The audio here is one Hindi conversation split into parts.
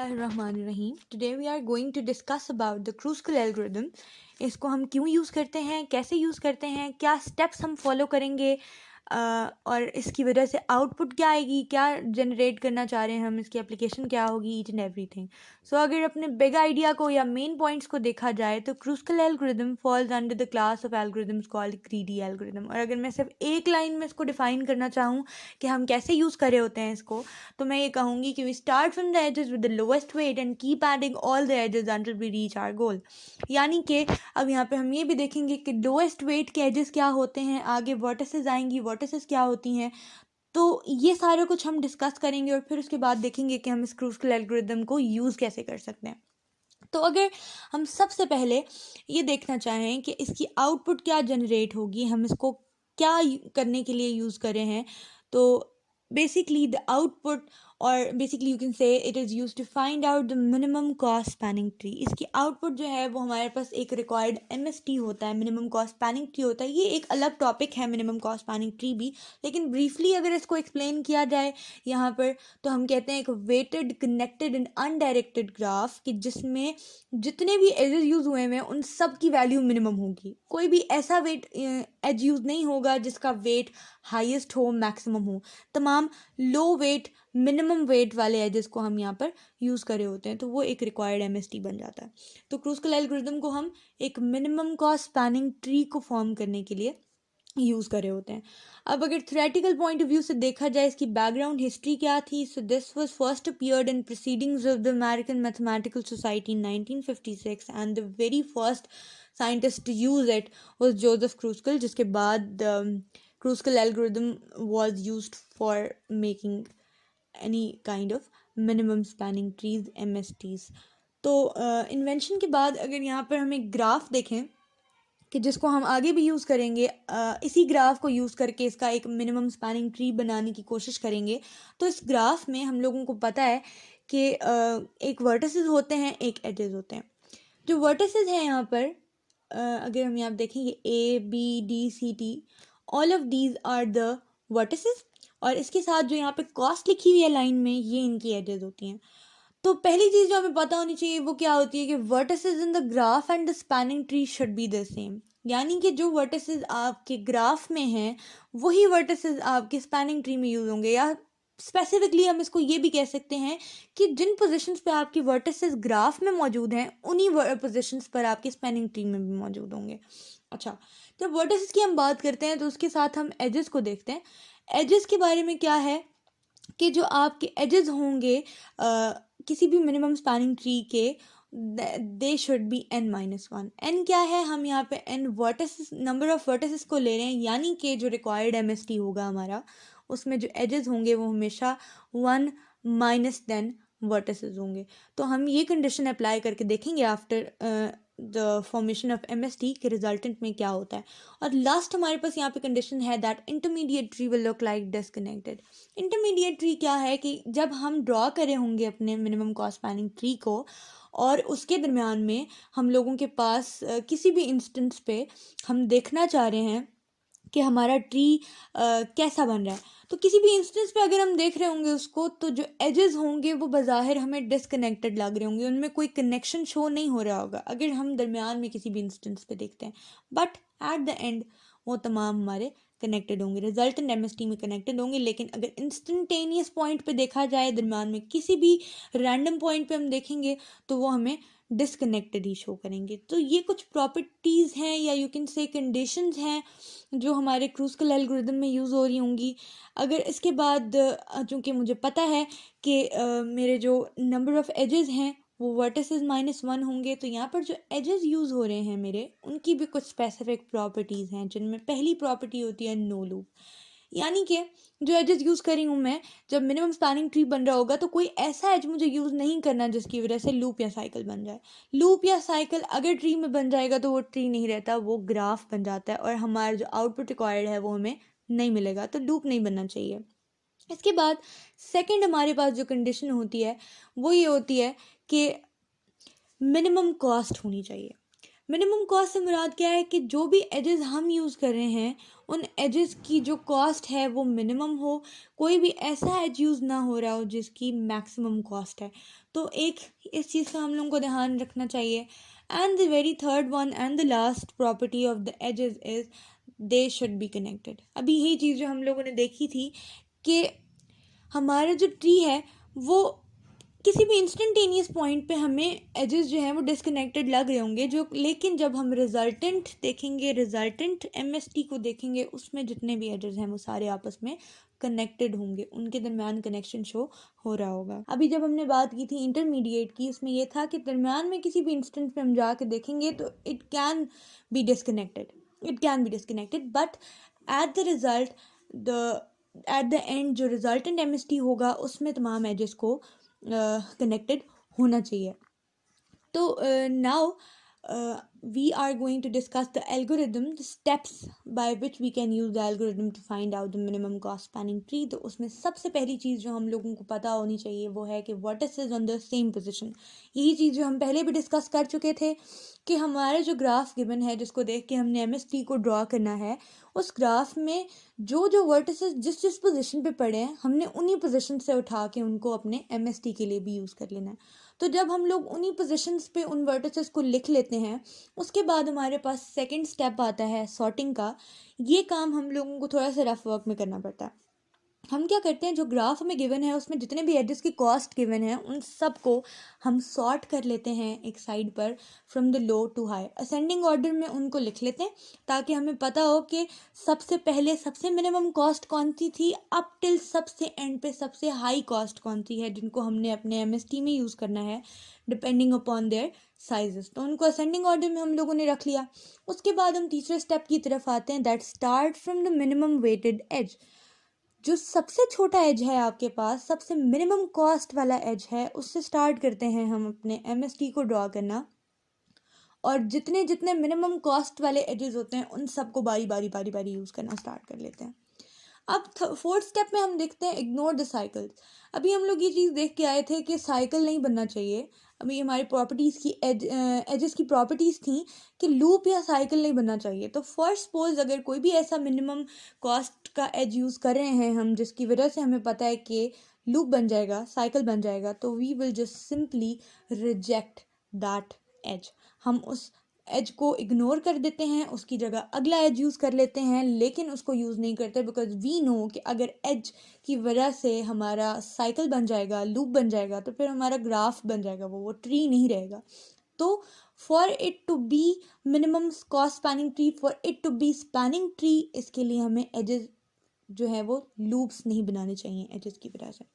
बिस्मिल्लाहिर्रहमानिर्रहीम। Today we are going to discuss about the Kruskal algorithm. इसको हम क्यों यूज़ करते हैं, कैसे यूज़ करते हैं, क्या स्टेप्स हम फॉलो करेंगे और इसकी वजह से आउटपुट क्या आएगी, क्या जनरेट करना चाह रहे हैं हम, इसकी एप्लीकेशन क्या होगी, ईच एंड एवरीथिंग। सो अगर अपने बिग आइडिया को या मेन पॉइंट्स को देखा जाए तो Kruskal algorithm falls under the class of algorithms called greedy algorithm. और अगर मैं सिर्फ एक लाइन में इसको डिफाइन करना चाहूँ कि हम कैसे यूज़ कर रहे होते हैं इसको, तो मैं ये कहूँगी कि we start from the edges with the lowest weight and keep adding all the edges until we reach our goal. यानी कि अब यहाँ पे हम ये भी देखेंगे कि लोएस्ट वेट के एजेस क्या होते हैं, आगे वर्टिसेस आएंगी, वर्टिसेस क्या होती हैं, तो ये सारे कुछ हम डिस्कस करेंगे और फिर उसके बाद देखेंगे कि हम इस क्रूस्कल एल्गोरिदम को यूज़ कैसे कर सकते हैं। तो अगर हम सबसे पहले ये देखना चाहें कि इसकी आउटपुट क्या जनरेट होगी, हम इसको क्या करने के लिए यूज़ कर रहे हैं, तो basically the output, or basically you can say it is used to find out the minimum cost spanning tree। इसकी आउटपुट जो है वो हमारे पास एक रिक्वायर्ड MST होता है, मिनिमम कॉस्ट स्पैनिंग ट्री होता है। ये एक अलग टॉपिक है मिनिमम कॉस्ट स्पैनिंग ट्री भी, लेकिन ब्रीफली अगर इसको एक्सप्लेन किया जाए यहाँ पर, तो हम कहते हैं एक weighted connected and undirected graph कि जिसमें जितने भी एजेस यूज़ हुए हैं उन सब की वैल्यू मिनिमम होगी। कोई भी ऐसा वेट एज यूज़ नहीं होगा जिसका वेट हाईएस्ट हो, मैक्सिमम हो। तमाम लो वेट मिनिमम वेट वाले एजेस को हम यहाँ पर यूज़ करे होते हैं, तो वो एक रिक्वायर्ड MST बन जाता है। तो क्रूस्कल एल्गोरिदम को हम एक मिनिमम कॉस्ट स्पैनिंग ट्री को फॉर्म करने के लिए यूज़ करे होते हैं। अब अगर थ्योरेटिकल पॉइंट ऑफ व्यू से देखा जाए इसकी बैकग्राउंड हिस्ट्री क्या थी, so this was first appeared in proceedings of the American Mathematical Society in 1956 and the very first scientist to use it was Joseph Kruskal, जिसके बाद Kruskal algorithm was used for making any kind of minimum spanning trees, MSTs। तो इन्वेंशन के बाद अगर यहाँ पर हम एक ग्राफ देखें कि जिसको हम आगे भी यूज़ करेंगे, इसी ग्राफ को यूज़ करके इसका एक मिनिमम स्पैनिंग ट्री बनाने की कोशिश करेंगे, तो इस ग्राफ में हम लोगों को पता है कि एक वर्टिसेस होते हैं, एक एजेस होते हैं। जो वर्टिसेस हैं यहाँ पर अगर हम यहाँ देखेंगे ABDCT, all of these are the vertices, और इसके साथ जो यहाँ पे कॉस्ट लिखी हुई है लाइन में, ये इनकी एजेस होती हैं। तो पहली चीज़ जो हमें पता होनी चाहिए वो क्या होती है कि vertices in the graph and the spanning tree should be the same. यानी कि जो वर्टिसेस आपके ग्राफ में हैं वही वर्टिसेस आपके स्पैनिंग ट्री में यूज़ होंगे, या स्पेसिफिकली हम इसको ये भी कह सकते हैं कि जिन पोजीशंस पे आपके वर्टिसेस ग्राफ में मौजूद हैं उन्हीं पोजीशंस पर आपके स्पैनिंग ट्री में भी मौजूद होंगे। अच्छा, जब वर्टिसेस की हम बात करते हैं तो उसके साथ हम एजेस को देखते हैं। एजेस के बारे में क्या है कि जो आपके एजेस होंगे किसी भी मिनिमम स्पैनिंग ट्री के, दे शुड बी n-1। n क्या है, हम यहाँ पे n vertices, number of vertices को ले रहे हैं, यानी कि जो रिक्वायर्ड MST होगा हमारा, उसमें जो एजेस होंगे वो हमेशा 1 माइनस देन वर्टिसेस होंगे। तो हम ये कंडीशन अप्लाई करके देखेंगे after the formation of MST के रिजल्टेंट में क्या होता है। और लास्ट हमारे पास यहाँ पे कंडीशन है that intermediate tree will look like disconnected. Intermediate tree क्या है कि जब हम ड्रॉ करे होंगे अपने मिनिमम कॉस्ट स्पैनिंग ट्री को और उसके दरमियान में हम लोगों के पास किसी भी इंस्टेंस पे हम देखना चाह रहे हैं कि हमारा ट्री कैसा बन रहा है, तो किसी भी इंस्टेंस पे अगर हम देख रहे होंगे उसको, तो जो एजेस होंगे वो बज़ाहिर हमें डिसकनेक्टेड लग रहे होंगे, उनमें कोई कनेक्शन शो नहीं हो रहा होगा अगर हम दरमियान में किसी भी इंस्टेंस पे देखते हैं। बट एट द एंड वो तमाम हमारे कनेक्टेड होंगे, रिजल्टेंट MST में कनेक्टेड होंगे। लेकिन अगर इंस्टेंटेनियस पॉइंट पे देखा जाए, दरमियान में किसी भी रैंडम पॉइंट पे हम देखेंगे, तो वो हमें डिसकनेक्टेड ही शो करेंगे। तो ये कुछ प्रॉपर्टीज़ हैं या यू कैन से कंडीशंस हैं जो हमारे क्रूस्कल एल्गोरिदम में यूज़ हो रही होंगी। अगर इसके बाद चूँकि मुझे पता है कि मेरे जो नंबर ऑफ़ एजेस हैं वो वर्टिसेस -1 होंगे, तो यहाँ पर जो एजेस यूज़ हो रहे हैं मेरे, उनकी भी कुछ स्पेसिफिक प्रॉपर्टीज़ हैं, जिनमें पहली प्रॉपर्टी होती है नो लूप। यानी कि जो एजेस यूज़ करी हूँ मैं, जब मिनिमम स्पैनिंग ट्री बन रहा होगा तो कोई ऐसा एज मुझे यूज़ नहीं करना जिसकी वजह से लूप या साइकिल बन जाए। लूप या साइकिल अगर ट्री में बन जाएगा तो वो ट्री नहीं रहता, वो ग्राफ बन जाता है और हमारा जो आउटपुट रिक्वायर्ड है वो हमें नहीं मिलेगा, तो लूप नहीं बनना चाहिए। इसके बाद सेकंड हमारे पास जो कंडीशन होती है वो ये होती है कि मिनिमम कॉस्ट होनी चाहिए। मिनिमम कॉस्ट से मुराद क्या है कि जो भी एजेस हम यूज़ कर रहे हैं उन एजेस की जो कॉस्ट है वो मिनिमम हो, कोई भी ऐसा एज यूज़ ना हो रहा हो जिसकी मैक्सिमम कॉस्ट है। तो एक इस चीज़ का हम लोगों को ध्यान रखना चाहिए। And the very third one and the last property of the edges is they should be connected. अभी यही चीज़ जो हम लोगों ने देखी थी कि हमारा जो ट्री है वो किसी भी इंस्टेंटेनियस पॉइंट पे हमें एजेस जो हैं वो डिस्कनेक्टेड लग रहे होंगे, जो लेकिन जब हम रिजल्टेंट देखेंगे, रिजल्टेंट एमएसटी को देखेंगे, उसमें जितने भी एजेस हैं वो सारे आपस में कनेक्टेड होंगे, उनके दरमियान कनेक्शन शो हो रहा होगा। अभी जब हमने बात की थी इंटरमीडिएट की, उसमें यह था कि दरमियान में किसी भी इंस्टेंट पे हम जाके देखेंगे तो it can be disconnected, but at the result the eight the and जो रिजल्टेंट एमएसटी होगा उसमें तमाम एजेस को कनेक्टेड होना चाहिए। तो now we are going to discuss the algorithm, the steps by which we can use the algorithm to find out the minimum cost spanning tree। तो उसमें सबसे पहली चीज़ जो हम लोगों को पता होनी चाहिए वो है कि vertices on the same position। यही चीज़ जो हम पहले भी डिस्कस कर चुके थे कि हमारा जो ग्राफ गिवन है जिसको देख के हमने एमएसटी को ड्रॉ करना है, उस ग्राफ में जो जो वर्टिसेस जिस जिस पोजीशन पे पड़े हैं हमने उन्हीं पोजीशन से उठा के उनको अपने एमएसटी के लिए भी यूज़ कर लेना है। तो जब हम लोग उन्हीं पोजीशंस पे उन वर्टिसेस को लिख लेते हैं, उसके बाद हमारे पास सेकंड स्टेप आता है सॉर्टिंग का। ये काम हम लोगों को थोड़ा सा रफ वर्क में करना पड़ता है। हम क्या करते हैं, जो ग्राफ हमें गिवन है उसमें जितने भी एजेस की कॉस्ट गिवन है उन सब को हम सॉर्ट कर लेते हैं एक साइड पर, from the low to high, ascending order में उनको लिख लेते हैं ताकि हमें पता हो कि सबसे पहले सबसे मिनिमम कॉस्ट कौन सी थी, अप टिल सबसे एंड पे सबसे हाई कॉस्ट कौन सी है, जिनको हमने अपने एमएसटी में यूज़ करना है डिपेंडिंग अपॉन देयर साइजेस। तो उनको असेंडिंग ऑर्डर में हम लोगों ने रख लिया। उसके बाद हम तीसरे स्टेप की तरफ आते हैं, that start from the minimum weighted edge. जो सबसे छोटा एज है आपके पास, सबसे मिनिमम कॉस्ट वाला एज है, उससे स्टार्ट करते हैं हम अपने एमएसटी को ड्रॉ करना, और जितने जितने मिनिमम कॉस्ट वाले एजेस होते हैं उन सबको बारी बारी यूज़ करना स्टार्ट कर लेते हैं। अब फोर्थ स्टेप में हम देखते हैं इग्नोर द साइकिल्स। अभी हम लोग ये चीज़ देख के आए थे कि साइकिल नहीं बनना चाहिए। अभी हमारी प्रॉपर्टीज़ की एजेस की प्रॉपर्टीज़ थी कि लूप या साइकिल नहीं बनना चाहिए। तो फर्स्ट सपोज अगर कोई भी ऐसा मिनिमम कॉस्ट का एज यूज़ कर रहे हैं हम, जिसकी वजह से हमें पता है कि लूप बन जाएगा, साइकिल बन जाएगा, तो we will just simply reject that edge. हम उस एज को इग्नोर कर देते हैं, उसकी जगह अगला एज यूज़ कर लेते हैं, लेकिन उसको यूज़ नहीं करते बिकॉज वी नो कि अगर एज की वजह से हमारा साइकिल बन जाएगा, लूप बन जाएगा, तो फिर हमारा ग्राफ बन जाएगा, वो ट्री नहीं रहेगा। तो for it to be minimum cost spanning tree, for it to be spanning tree, इसके लिए हमें एजेस जो है वो लूप्स नहीं बनाने चाहिए एजेस की वजह से।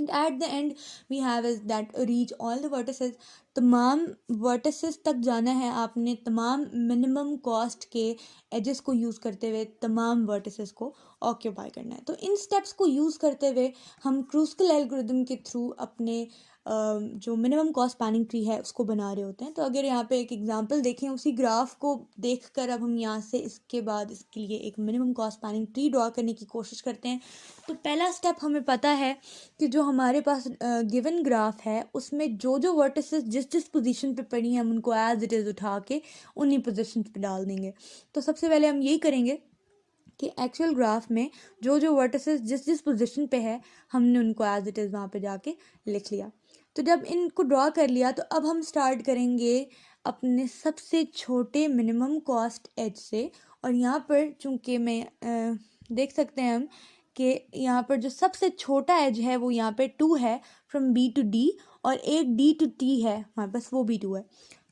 At the end we have is that reach all the vertices. तमाम वर्टिसेस तक जाना है आपने, तमाम मिनिमम कॉस्ट के एजेस को यूज़ करते हुए तमाम वर्टिसेस को ऑक्यूपाई करना है। तो इन स्टेप्स को यूज़ करते हुए हम क्रूस्कल एल्गोरिथम के थ्रू अपने जो मिनिमम कॉस्ट स्पैनिंग ट्री है उसको बना रहे होते हैं। तो अगर यहाँ पे एक एग्जांपल देखें, उसी ग्राफ को देखकर अब हम यहाँ से इसके बाद इसके लिए एक minimum cost spanning tree draw करने की कोशिश करते हैं। तो पहला स्टेप हमें पता है कि जो हमारे पास गिवन ग्राफ है उसमें जो जो वर्टिसेस जिस जिस पोजीशन पे पड़ी हैं हम उनको एज इट इज़ उठा के उन्हीं पोजीशन पे डाल देंगे। तो सबसे पहले हम यही करेंगे कि एक्चुअल ग्राफ में जो जो वर्टिसेस जिस जिस पोजीशन पे है हमने उनको एज इट इज़ वहाँ पे जाके लिख लिया। तो जब इनको ड्रॉ कर लिया तो अब हम स्टार्ट करेंगे अपने सबसे छोटे मिनिमम कॉस्ट एज से। और यहाँ पर चूँकि मैं देख सकते हैं हम कि यहाँ पर जो सबसे छोटा एज है वो यहाँ पे 2 है, फ्रॉम बी टू डी, और एक डी टू टी है हमारे पास, वो भी 2 है।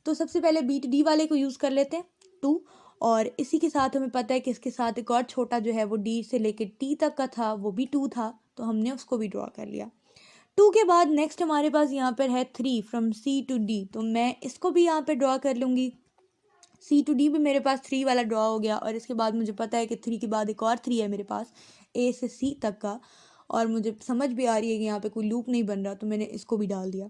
तो सबसे पहले बी टू डी वाले को यूज़ कर लेते हैं 2, और इसी के साथ हमें पता है कि इसके साथ एक और छोटा जो है वो डी से लेके टी तक का था, वो भी 2 था, तो हमने उसको भी ड्रॉ कर लिया। 2 के बाद नेक्स्ट हमारे पास यहाँ पर है 3, फ्रॉम सी टू डी, तो मैं इसको भी यहाँ पे ड्रॉ कर लूँगी। सी टू डी भी मेरे पास 3 वाला ड्रॉ हो गया, और इसके बाद मुझे पता है कि 3 के बाद एक और 3 है मेरे पास ए से सी तक का, और मुझे समझ भी आ रही है कि यहाँ पे कोई लूप नहीं बन रहा, तो मैंने इसको भी डाल दिया।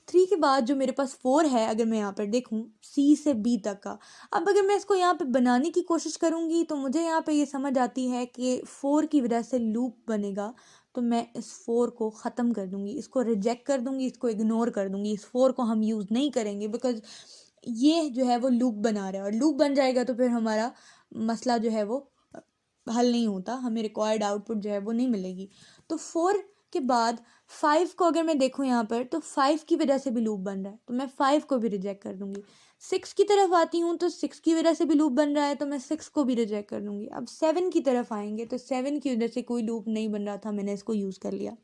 3 के बाद जो मेरे पास 4 है, अगर मैं यहाँ पर देखूँ सी से बी तक का, अब अगर मैं इसको यहाँ पे बनाने की कोशिश करूँगी तो मुझे यहाँ पे ये समझ आती है कि 4 की वजह से लूप बनेगा, तो मैं इस 4 को ख़त्म कर दूँगी, इसको रिजेक्ट कर दूँगी, इसको इग्नोर कर दूँगी, इस 4 को हम यूज़ नहीं करेंगे बिकॉज ये जो है वो लूप बना रहा है, और लूप बन जाएगा तो फिर हमारा मसला जो है वो हल नहीं होता, हमें रिक्वायर्ड आउटपुट जो है वो नहीं मिलेगी। तो 4 के बाद 5 को अगर मैं देखूँ यहाँ पर, तो 5 की वजह से भी लूप बन रहा है, तो मैं 5 को भी रिजेक्ट कर दूँगी। 6 की तरफ आती हूँ तो 6 की वजह से भी लूप बन रहा है, तो मैं 6 को भी रिजेक्ट कर दूँगी। अब 7 की तरफ आएंगे तो 7 की वजह से कोई लूप नहीं बन रहा था, मैंने इसको यूज़ कर लिया,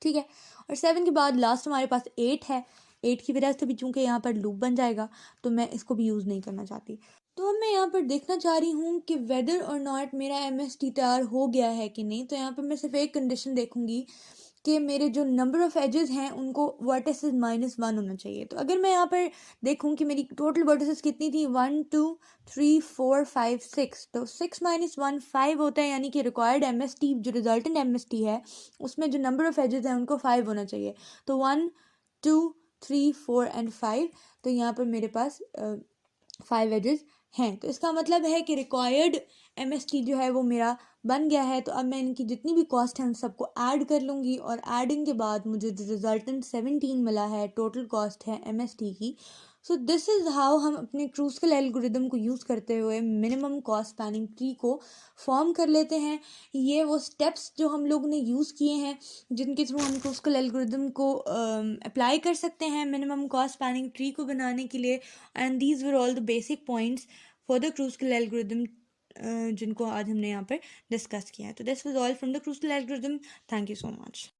ठीक है। और 7 के बाद लास्ट हमारे पास 8 है, 8 की वजह से भी चूंकि यहाँ पर लूप बन जाएगा, तो मैं इसको भी यूज़ नहीं करना चाहती। तो अब मैं यहाँ पर देखना चाह रही हूँ कि वेदर और नॉट मेरा MST तैयार हो गया है कि नहीं। तो यहाँ पर मैं सिर्फ एक कंडीशन देखूंगी कि मेरे जो नंबर ऑफ एजेस हैं उनको वर्टिसेस -1 होना चाहिए। तो अगर मैं यहाँ पर देखूँ कि मेरी टोटल वर्टिसेस कितनी थी, 1 2 3 4 5 6, तो 6 - 1 5 होता है, यानी कि रिक्वायर्ड MST जो रिजल्टेंट MST है उसमें जो नंबर ऑफ एजेस हैं उनको 5 होना चाहिए। तो 1 2 3 4 एंड 5, तो यहाँ पर मेरे पास 5 एजेस हैं। तो इसका मतलब है कि रिक्वायर्ड MST जो है वो मेरा बन गया है। तो अब मैं इनकी जितनी भी कॉस्ट है उन सबको ऐड कर लूँगी, और ऐडिंग के बाद मुझे जो रिजल्टेंट 17 मिला है टोटल कॉस्ट है MST की। सो दिस इज़ हाउ हम अपने क्रूस्कल एल्गोरिदम को यूज़ करते हुए मिनिमम कॉस्ट स्पैनिंग ट्री को फॉर्म कर लेते हैं। ये वो स्टेप्स जो हम लोग ने यूज़ किए हैं जिनके थ्रू हम क्रूस्कल एल्गोरिदम को अप्लाई कर सकते हैं मिनिमम कॉस्ट स्पैनिंग ट्री को बनाने के लिए। And these were all the basic points for the Kruskal algorithm जिनको आज हमने यहाँ पर डिस्कस किया है। तो this was all from the Kruskal algorithm. Thank you so much.